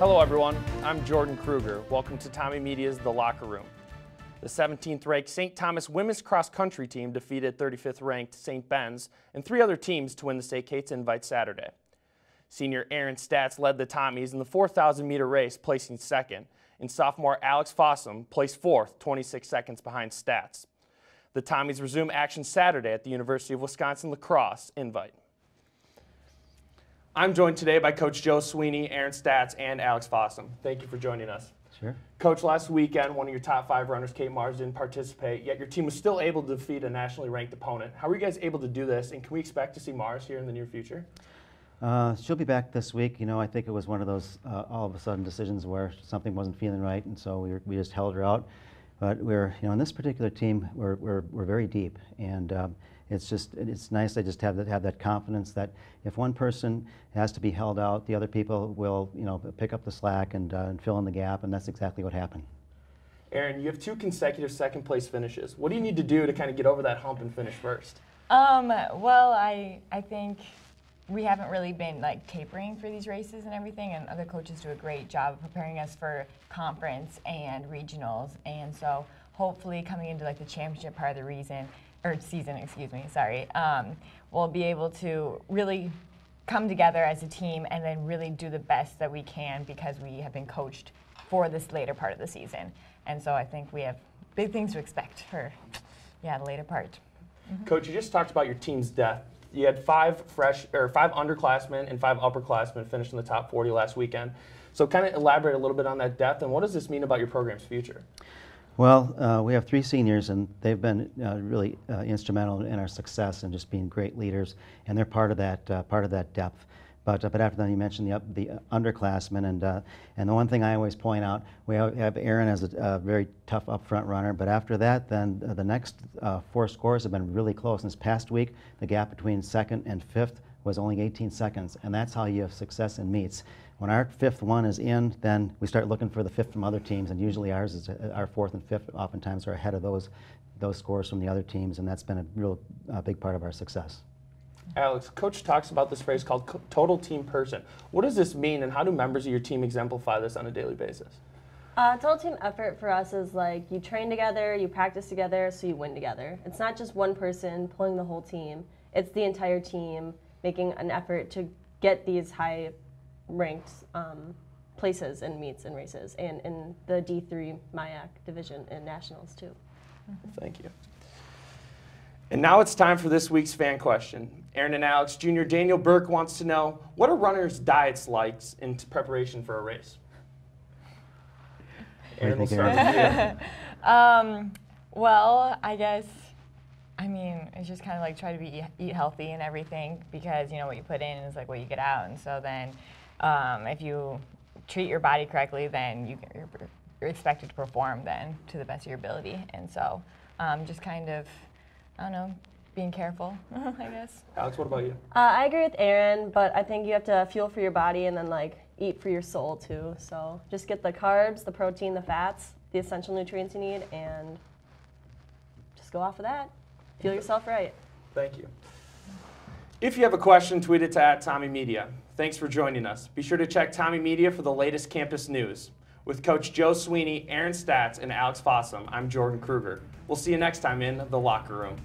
Hello everyone, I'm Jordan Kruger. Welcome to Tommy Media's The Locker Room. The 17th ranked St. Thomas women's cross country team defeated 35th ranked St. Ben's and 3 other teams to win the State Kate's Invite Saturday. Senior Erin Statz led the Tommies in the 4,000 meter race, placing second, and sophomore Alex Fossum placed fourth, 26 seconds behind Statz. The Tommies resume action Saturday at the University of Wisconsin Lacrosse Invite. I'm joined today by Coach Joe Sweeney, Erin Statz, and Alex Fossum. Thank you for joining us. Sure. Coach, last weekend, one of your top 5 runners, Kate Mars, didn't participate, yet your team was still able to defeat a nationally ranked opponent. How were you guys able to do this, and can we expect to see Mars here in the near future? She'll be back this week. You know, I think it was one of those all of a sudden decisions where something wasn't feeling right, and so we just held her out. But we're, you know, in this particular team, we're very deep, and it's nice to just have that confidence that if one person has to be held out, the other people will, you know, pick up the slack and fill in the gap, and that's exactly what happened. Erin, you have 2 consecutive second-place finishes. What do you need to do to kind of get over that hump and finish first? Well, I think we haven't really been like tapering for these races and everything, and other coaches do a great job of preparing us for conference and regionals, and so hopefully coming into like the championship part of the season, excuse me, sorry, we'll be able to really come together as a team and then really do the best that we can because we have been coached for this later part of the season. And so I think we have big things to expect for, the later part. Mm-hmm. Coach, you just talked about your team's depth. You had 5 underclassmen and 5 upperclassmen finish in the top 40 last weekend. So kind of elaborate a little bit on that depth, and what does this mean about your program's future? Well, we have 3 seniors, and they've been really instrumental in our success and just being great leaders, and they're part of that depth. But after that, you mentioned the underclassmen, and the one thing I always point out, we have Erin as a very tough upfront runner. But after that, then the next 4 scores have been really close. And this past week, the gap between 2nd and 5th was only 18 seconds, and that's how you have success in meets. When our 5th one is in, then we start looking for the 5th from other teams, and usually ours is our 4th and 5th oftentimes are ahead of those scores from the other teams, and that's been a real big part of our success. Alex, Coach talks about this phrase called total team person. What does this mean, and how do members of your team exemplify this on a daily basis? Total team effort for us is like you train together, you practice together, so you win together. It's not just one person pulling the whole team. It's the entire team making an effort to get these high-ranked places in meets and races, and in the D3 MIAC division and nationals too. Thank you. And now it's time for this week's fan question. Erin and Alex, Junior Daniel Burke wants to know, what are runners' diets like in preparation for a race? Erin, we'll start with you. Well, I guess, I mean, it's just kind of like try to eat healthy and everything, because you know what you put in is like what you get out, and so then if you treat your body correctly, then you're expected to perform then to the best of your ability, and so just kind of, I don't know, being careful, I guess. Alex, what about you? I agree with Erin, but I think you have to fuel for your body and then like eat for your soul too. So just get the carbs, the protein, the fats, the essential nutrients you need, and just go off of that. Feel yourself right. Thank you. If you have a question, tweet it to @TommyMedia. Thanks for joining us. Be sure to check Tommy Media for the latest campus news. With Coach Joe Sweeney, Erin Statz, and Alex Fossum, I'm Jordan Kruger. We'll see you next time in The Locker Room.